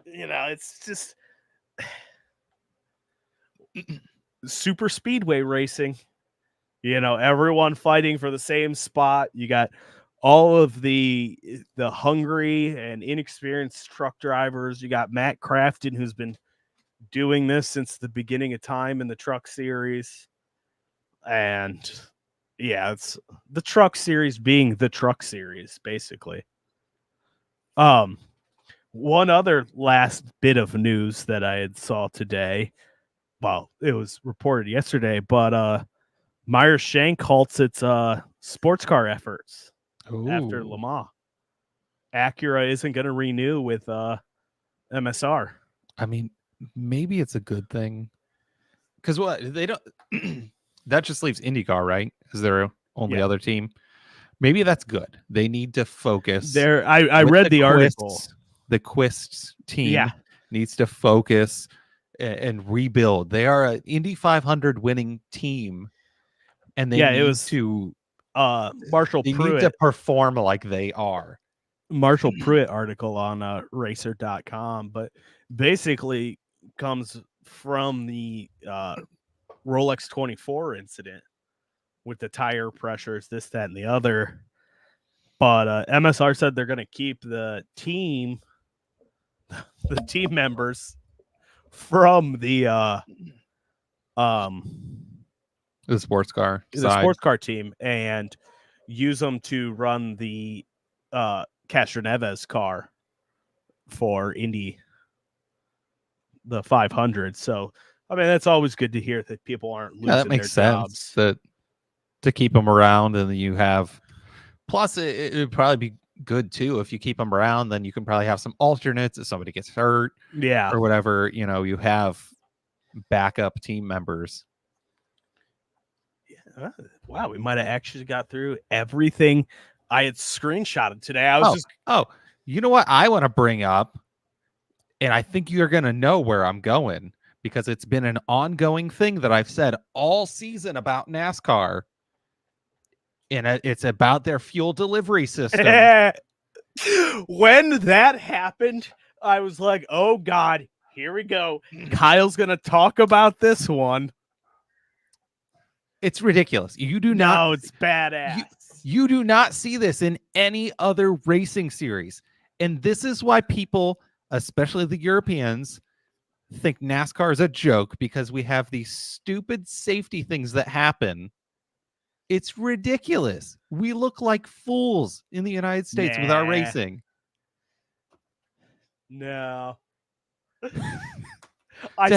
It's just super speedway racing. Everyone fighting for the same spot. You got all of the hungry and inexperienced truck drivers. You got Matt Crafton, who's been doing this since the beginning of time in the truck series. And yeah, it's the truck series being the truck series, basically. One other last bit of news that I had saw today. Well, it was reported yesterday, but Meyer Shank halts its sports car efforts after Le Mans. Acura isn't going to renew with MSR. I mean, maybe it's a good thing. Because what they don't that just leaves IndyCar, right? Is their only other team? Maybe that's good. They need to focus. I read the article. The Quists team needs to focus and rebuild. They are an Indy 500 winning team, and they need to Marshall they Pruitt need to perform like they are. Marshall Pruitt article on racer.com, but basically comes from the Rolex 24 incident with the tire pressures, this, that, and the other. But MSR said they're going to keep the team members from the sports car team and use them to run the Castroneves car for Indy, the 500. So I mean, that's always good to hear that people aren't Yeah, that losing their makes sense. jobs. That to keep them around, and you have. Plus, it would probably be good too if you keep them around. Then you can probably have some alternates if somebody gets hurt Yeah. or whatever. You have backup team members. Wow, we might have actually got through everything I had screenshotted today. I was You know what I want to bring up, and I think you're going to know where I'm going because it's been an ongoing thing that I've said all season about NASCAR. And it's about their fuel delivery system. When that happened, I was like, oh God, here we go. Kyle's going to talk about this one. It's ridiculous. You do not. No, it's badass. You do not see this in any other racing series. And this is why people, especially the Europeans, think NASCAR is a joke because we have these stupid safety things that happen. It's ridiculous. We look like fools in the United States with our racing. No. To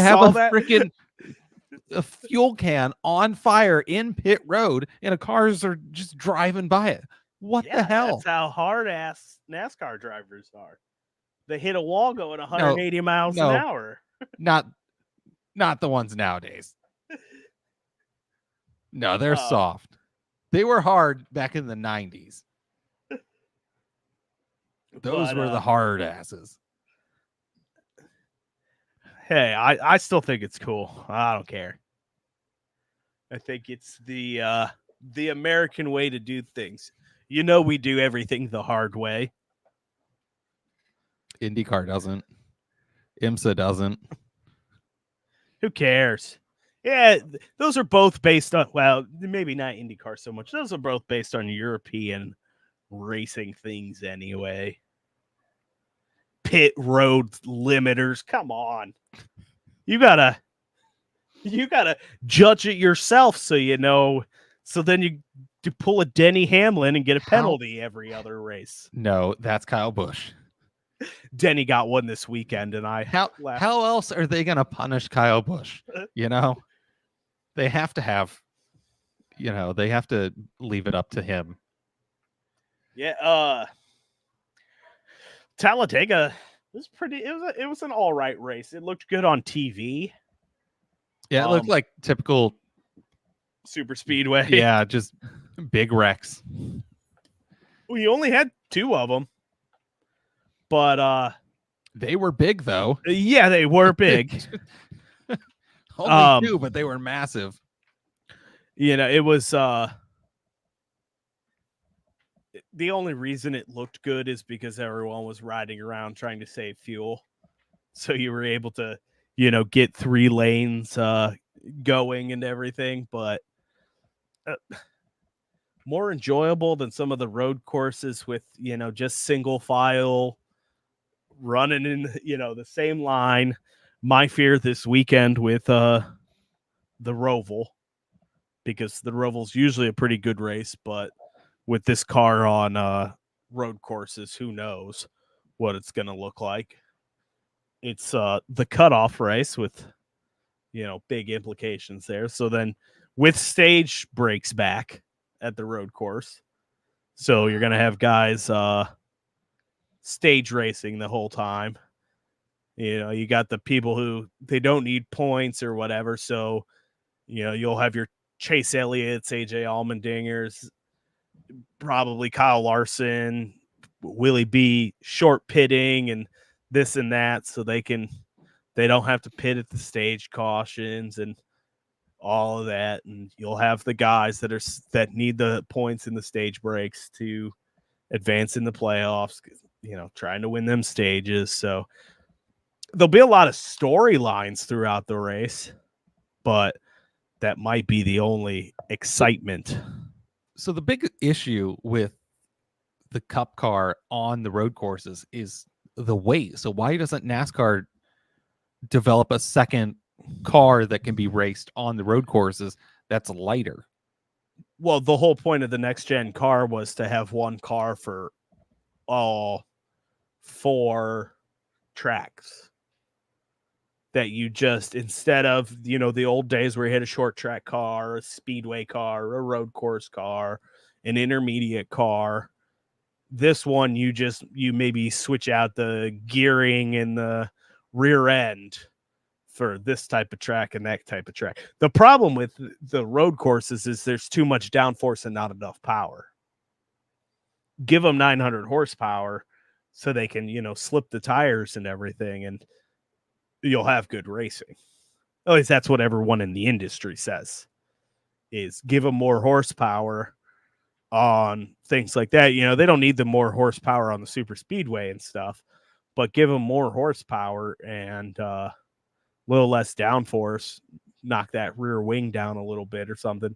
have a freaking a fuel can on fire in pit road and cars are just driving by it. What the hell? That's how hard ass NASCAR drivers are. They hit a wall going 180 miles an hour. Not the ones nowadays. No, they're soft. They were hard back in the 90s. Those were the hard asses. Hey, I still think it's cool. I don't care. I think it's the American way to do things. We do everything the hard way. IndyCar doesn't. IMSA doesn't. Who cares? Yeah, those are both based on, well, maybe not IndyCar so much. Those are both based on European racing things anyway. Pit road limiters. Come on. You gotta judge it yourself so you know. So then you pull a Denny Hamlin and get a penalty every other race. No, that's Kyle Busch. Denny got one this weekend, and how else are they gonna punish Kyle Busch? They have to have, they have to leave it up to him. Yeah, Talladega was pretty. It was an all right race. It looked good on TV. Yeah, it looked like typical super speedway. Yeah, just big wrecks. We only had 2 of them, but they were big though. Yeah, they were big. Only 2, but they were massive. It was the only reason it looked good is because everyone was riding around trying to save fuel. So you were able to, get 3 lanes going and everything, but more enjoyable than some of the road courses with, just single file running in, the same line. My fear this weekend with the Roval, because the Roval's usually a pretty good race, but with this car on road courses, who knows what it's going to look like. It's the cutoff race with, big implications there. So then with stage breaks back at the road course. So you're going to have guys stage racing the whole time. You got the people who they don't need points or whatever. So, you'll have your Chase Elliott's, AJ Allmendingers, probably Kyle Larson, Willie B, short pitting and this and that. So they don't have to pit at the stage cautions and all of that. And you'll have the guys that need the points in the stage breaks to advance in the playoffs, trying to win them stages. So there'll be a lot of storylines throughout the race, but that might be the only excitement. So the big issue with the Cup car on the road courses is the weight. So why doesn't NASCAR develop a second car that can be raced on the road courses that's lighter? Well, the whole point of the next gen car was to have one car for all 4 tracks. that you just, instead of, the old days where you had a short track car, a speedway car, a road course car, an intermediate car, this one you maybe switch out the gearing and the rear end for this type of track and that type of track. The problem with the road courses is there's too much downforce and not enough power. Give them 900 horsepower so they can, slip the tires and everything, and you'll have good racing. At least that's what everyone in the industry says, is give them more horsepower on things like that. They don't need the more horsepower on the super speedway and stuff, but give them more horsepower and little less downforce, knock that rear wing down a little bit or something,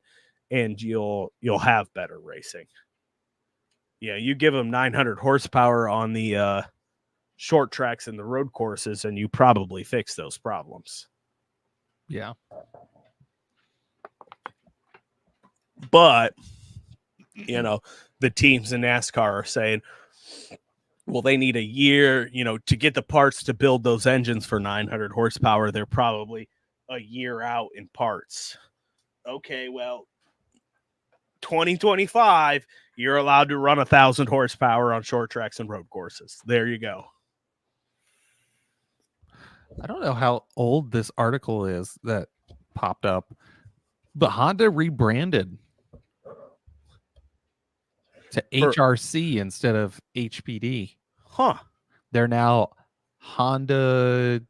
and you'll have better racing. Yeah, you give them 900 horsepower on the short tracks and the road courses, and you probably fix those problems. Yeah. But, the teams in NASCAR are saying, well, they need a year, to get the parts to build those engines for 900 horsepower. They're probably a year out in parts. Okay, well, 2025, you're allowed to run 1,000 horsepower on short tracks and road courses. There you go. I don't know how old this article is that popped up, but Honda rebranded to HRC instead of HPD. Huh. They're now Honda,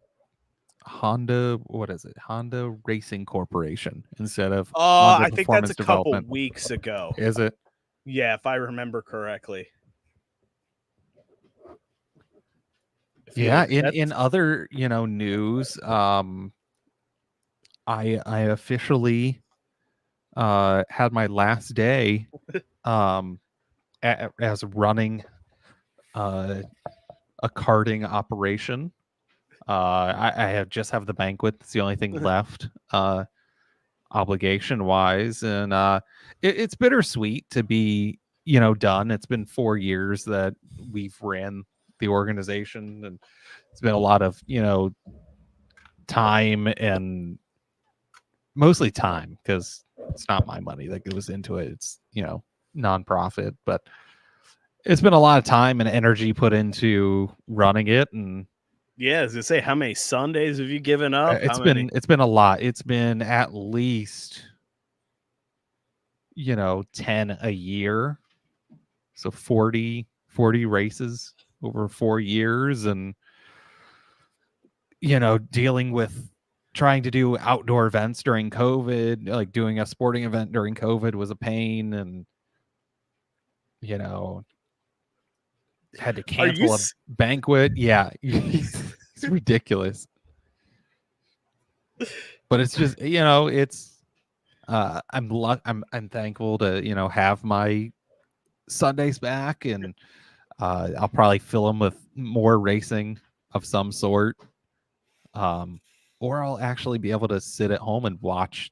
what is it? Honda Racing Corporation instead of Honda I think that's a couple weeks ago. Is it? Yeah, if I remember correctly. Yeah, in other, news, I officially had my last day as running a karting operation. I just have the banquet. It's the only thing left obligation wise, and it's bittersweet to be done. It's been 4 years that we've ran the organization, and it's been a lot of time, and mostly time, because it's not my money that goes into it. It's nonprofit, but it's been a lot of time and energy put into running it. And yeah, I was gonna say, how many Sundays have you given up? It's been a lot. It's been at least 10 a year, so 40 races over 4 years, and dealing with trying to do outdoor events during COVID. Like doing a sporting event during COVID was a pain, and had to cancel a banquet. Yeah, it's ridiculous. But it's just it's I'm thankful to have my Sundays back, and I'll probably fill them with more racing of some sort, or I'll actually be able to sit at home and watch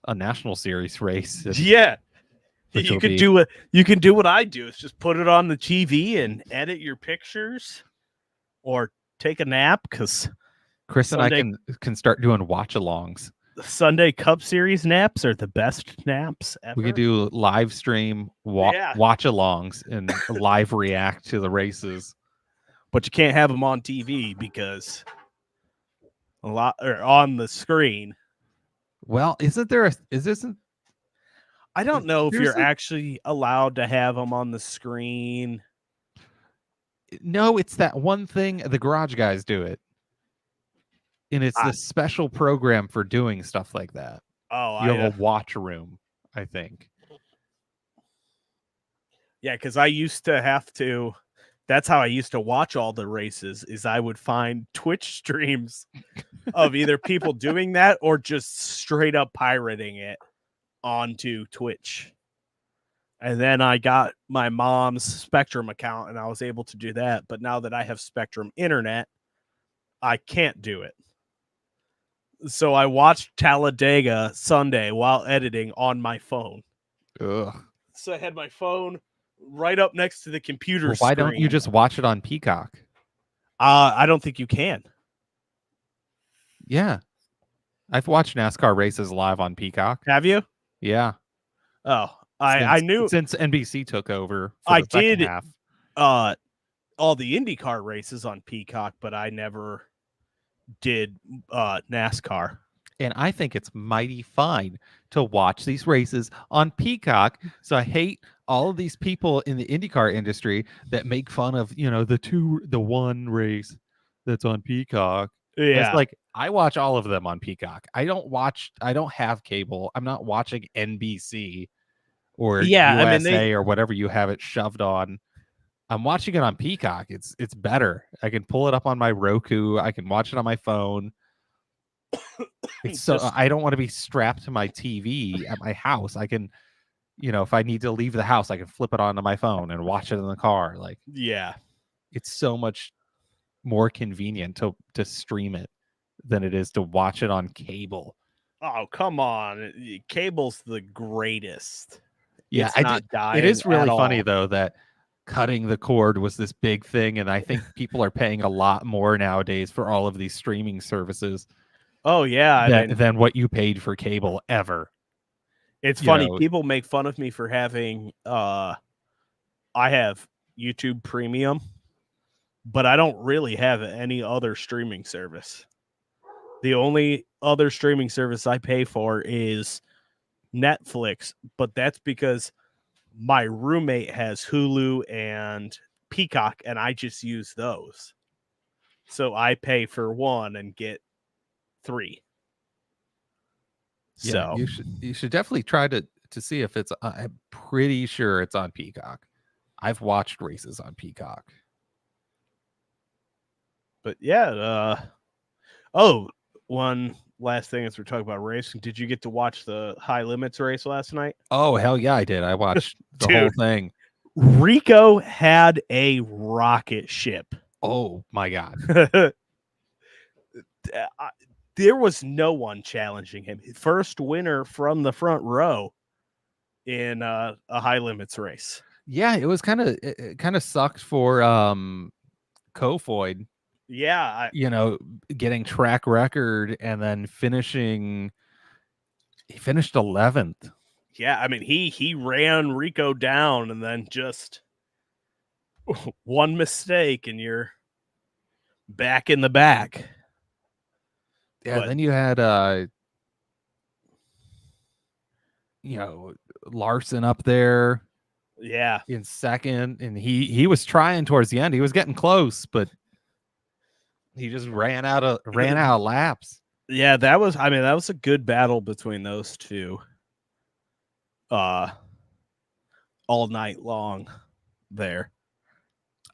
a national series race. Yeah, you can do what I do. It's just put it on the TV and edit your pictures, or take a nap, because Chris Sunday, and I can start doing watch-alongs. The Sunday Cup Series naps are the best naps ever. We can do live stream watch-alongs and live react to the races. But you can't have them on TV because a lot are on the screen. Well, I don't know if you're actually allowed to have them on the screen. No, it's that one thing. The garage guys do it. And it's the special program for doing stuff like that. Oh, you have a watch room, I think. Yeah, because I used to have to. That's how I used to watch all the races. Is I would find Twitch streams of either people doing that or just straight up pirating it onto Twitch. And then I got my mom's Spectrum account, and I was able to do that. But now that I have Spectrum Internet, I can't do it. So I watched Talladega Sunday while editing on my phone. Ugh. So I had my phone right up next to the computer screen. Why don't you just watch it on Peacock? I don't think you can. Yeah, I've watched NASCAR races live on Peacock. Have you? Yeah, Oh, I since knew since NBC took over for I the second did half. all the IndyCar races on Peacock, but I never did NASCAR. And I think it's mighty fine to watch these races on Peacock. So I hate all of these people in the IndyCar industry that make fun of, the one race that's on Peacock. And it's Yeah. like I watch all of them on Peacock. I don't have cable. I'm not watching NBC or Yeah, I mean USA or whatever you have it shoved on. I'm watching it on Peacock. It's better. I can pull it up on my Roku. I can watch it on my phone. It's so I don't want to be strapped to my TV at my house. I can, if I need to leave the house, I can flip it onto my phone and watch it in the car. Like, yeah. it's so much more convenient to stream it than it is to watch it on cable. Oh, come on. Cable's the greatest. Yeah, It's not dying. It is really at funny all. though that cutting the cord was this big thing, and I think people are paying a lot more nowadays for all of these streaming services Oh yeah, I mean, than what you paid for cable ever. it's You funny. know, People make fun of me for having I have YouTube Premium, but I don't really have any other streaming service. The only other streaming service I pay for is Netflix, but that's because my roommate has Hulu and Peacock, and I just use those. So I pay for one and get 3. Yeah, So you should definitely try to see if it's. I'm pretty sure it's on Peacock. I've watched races on Peacock. but yeah, oh, one last thing as we're talking about racing, did you get to watch the High Limits race last night? Oh hell yeah, I did. I watched the Dude. whole thing. Rico had a rocket ship. Oh my god. There was no one challenging him. First winner from the front row in a High Limits race. Yeah, it was it kind of sucked for Kofoid. Yeah, Getting track record and then he finished 11th. yeah. I mean, he ran Rico down, and then just one mistake, and you're back in the back. Yeah, then you had Larson up there. Yeah, in second, and he was trying towards the end. He was getting close, but he just ran out of laps. Yeah, that was a good battle between those two. All night long there.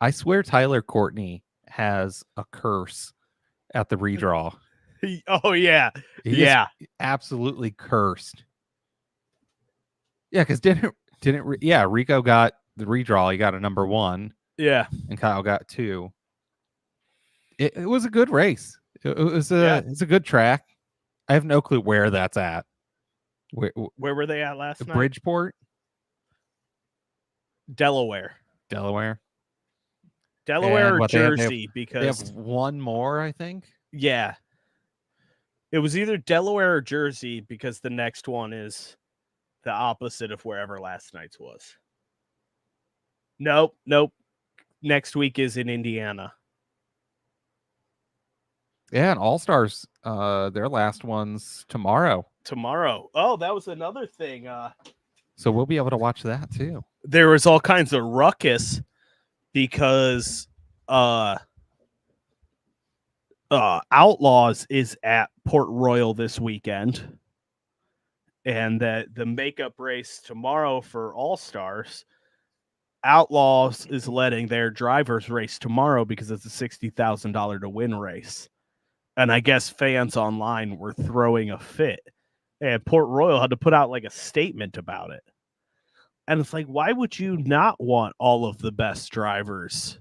I swear Tyler Courtney has a curse at the redraw. Oh yeah. He's absolutely cursed. Yeah, because Rico got the redraw. He got a number 1. Yeah. And Kyle got 2. It was a good race. It's a good track. I have no clue where that's at. Where were they at last night? Bridgeport? Delaware Delaware or Jersey, because they have one more, I think. Yeah. It was either Delaware or Jersey, because the next one is the opposite of wherever last night's was. Nope. Next week is in Indiana. Yeah, and All-Stars, their last one's tomorrow. Oh, that was another thing. So we'll be able to watch that too. There was all kinds of ruckus because Outlaws is at Port Royal this weekend, and that the makeup race tomorrow for All-Stars, Outlaws is letting their drivers race tomorrow because it's a $60,000 to win race. And I guess fans online were throwing a fit, and Port Royal had to put out like a statement about it. And it's like, why would you not want all of the best drivers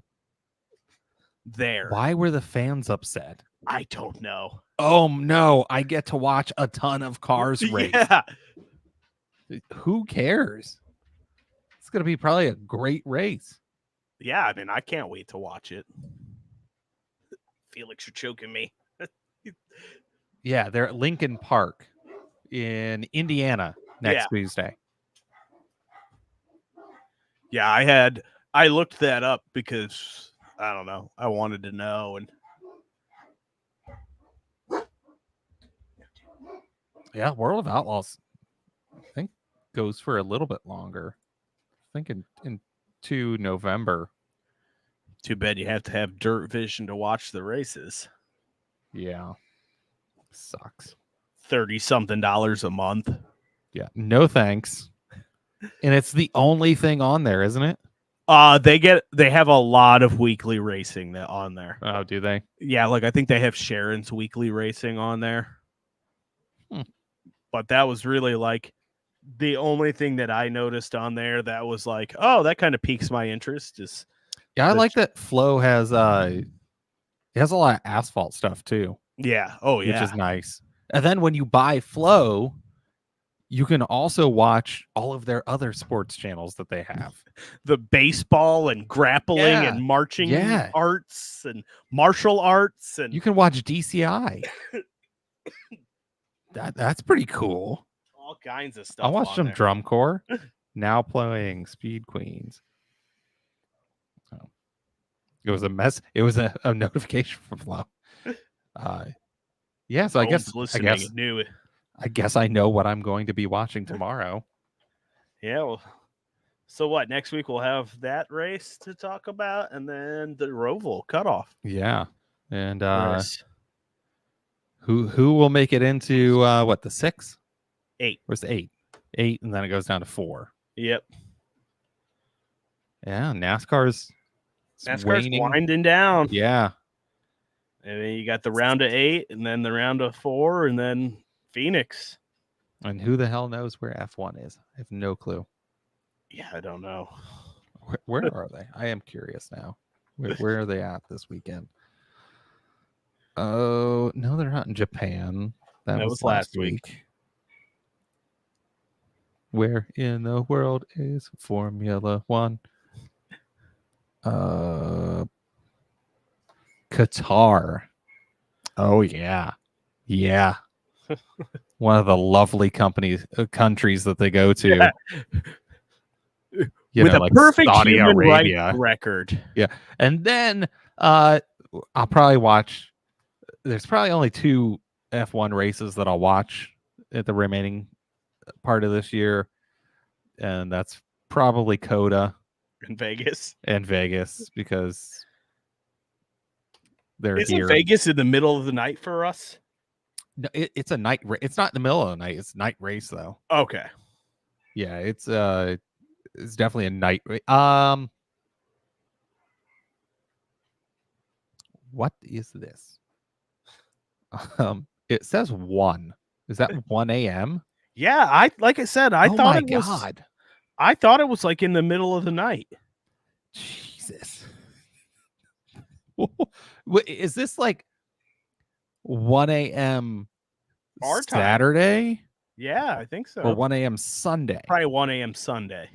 there? Why were the fans upset? I don't know. Oh no, I get to watch a ton of cars race. Yeah. Who cares? It's going to be probably a great race. Yeah, I mean, I can't wait to watch it. Felix, you're choking me. Yeah, they're at Lincoln Park in Indiana next Tuesday. Yeah, I looked that up because I don't know. I wanted to know, and Yeah, World of Outlaws, I think, goes for a little bit longer. I think into November. too bad you have to have dirt vision to watch the races. Yeah. Sucks. $30-something a month. Yeah. No thanks. And it's the only thing on there, isn't it? They have a lot of weekly racing that on there. Oh, do they? Yeah, like I think they have Sharon's weekly racing on there. But that was really like the only thing that I noticed on there that was like, oh, that kind of piques my interest. Is Yeah, I like that Flow has it has a lot of asphalt stuff too. Yeah. Oh, yeah. Which is nice. And then when you buy Flow, you can also watch all of their other sports channels that they have. The baseball and grappling and marching arts and martial arts, and you can watch DCI. That's pretty cool. All kinds of stuff. I watched some drum corps. Now playing Speed Queens. Oh. It was a mess. It was a notification from Flow. Yeah, so I guess knew it. I guess I know what I'm going to be watching tomorrow. Yeah. Well, so what? Next week we'll have that race to talk about, and then the Roval cutoff. Yeah, and who will make it into what, the 6? 8? Where's the 8? 8, and then it goes down to 4. Yep. Yeah, NASCAR's winding down. Yeah. And then you got the round of 8, and then the round of 4, and then Phoenix. And who the hell knows where F1 is? I have no clue. Yeah, I don't know. Where are they? I am curious now. Where are they at this weekend? Oh, no, they're not in Japan. That was last week. Where in the world is Formula One? Qatar. Oh, yeah. Yeah. One of the lovely countries that they go to. Yeah. With a perfect Saudi human Arabia rights record. Yeah. And then I'll probably watch. There's probably only 2 F1 races that I'll watch at the remaining part of this year. And that's probably Coda and Vegas. Because they're Isn't here. Vegas in the middle of the night for us? No, it's a night. It's not in the middle of the night. It's night race though. Okay. Yeah, it's definitely a night race. What is this? It says 1. Is that 1 a.m.? Yeah, I thought it was. I thought it was like in the middle of the night. Jesus. Is this like 1 a.m. our Saturday? Time. Yeah, I think so. Or 1 a.m. Sunday? Probably 1 a.m. Sunday.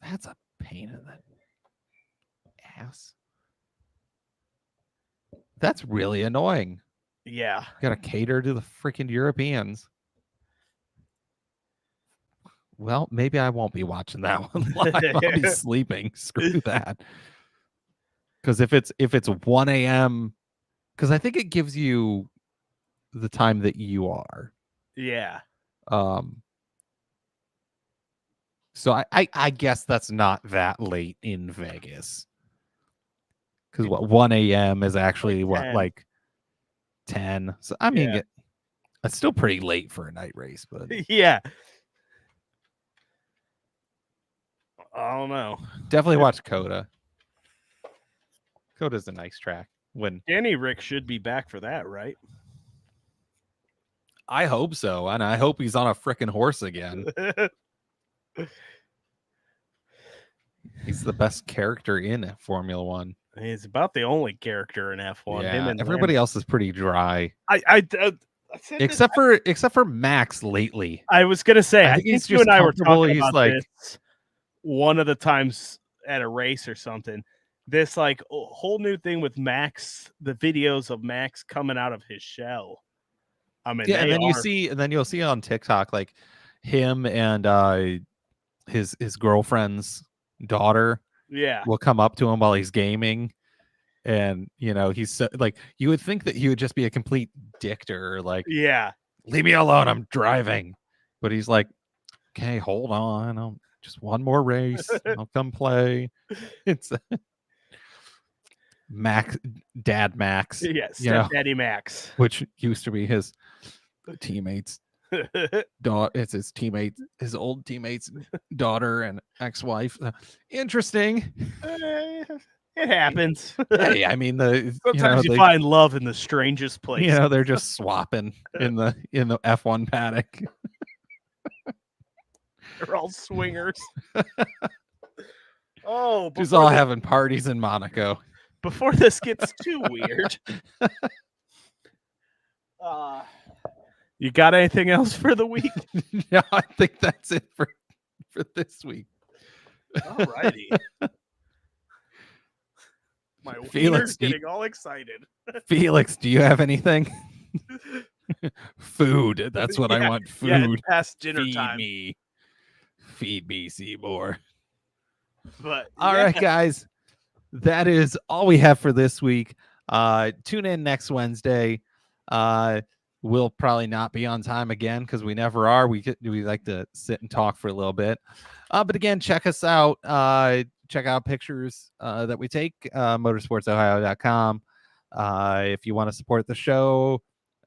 That's a pain in the ass. That's really annoying. Yeah. Got to cater to the freaking Europeans. Well, maybe I won't be watching that one live. I'll be sleeping. Screw that. Because if it's 1 a.m., because I think it gives you the time that you are. Yeah. So I guess that's not that late in Vegas. Because 1 a.m. is actually like 10. So I mean, it's still pretty late for a night race, but yeah. I don't know. Definitely watch Coda. Coda's a nice track. When Danny Rick should be back for that, right? I hope so, and I hope he's on a freaking horse again. He's the best character in Formula One. He's about the only character in F1. Yeah, him and everybody else is pretty dry. I except for Max lately. I was gonna say, I think you and I were talking about like this one of the times at a race or something. This like whole new thing with Max, the videos of Max coming out of his shell. I mean, Yeah, and they then you'll see on TikTok like him and his girlfriend's daughter yeah, will come up to him while he's gaming, and he's so, like, you would think that he would just be a complete dick to her, like, yeah. leave me alone, I'm driving, but he's like, okay, hold on, I'll just one more race, I'll come play. It's Max, Dad Max, Yeah, Stepdaddy Max. which used to be his teammates' daughter. It's his teammate, his old teammate's daughter and ex-wife. Interesting. It happens. Hey, I mean, Sometimes you find love in the strangest place. they're just swapping in the F1 paddock. They're all swingers. Oh, Just all having parties in Monaco. Before this gets too weird, you got anything else for the week? No, I think that's it for this week. All righty. My Felix, getting all excited. Felix, do you have anything? Food. That's what I want. Food. Yeah, past dinner Feed time. Feed me, Seymour. But all right, guys. That is all we have for this week. Tune in next Wednesday. We'll probably not be on time again because we never are. We like to sit and talk for a little bit. But again, check us out. Check out pictures that we take, motorsportsohio.com. If you want to support the show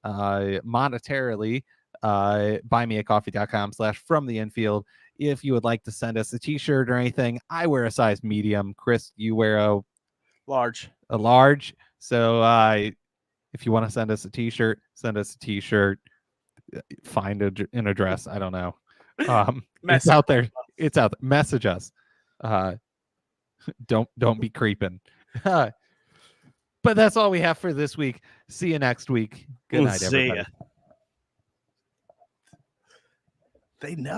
monetarily, buymeacoffee.com/fromtheinfield. If you would like to send us a t-shirt or anything, I wear a size medium. Chris, you wear a large. So if you want to send us a t-shirt, send us a t-shirt. Find an address. I don't know. It's out there. It's out there. Message us. Don't be creeping. But that's all we have for this week. See you next week. Good night, everybody. They know.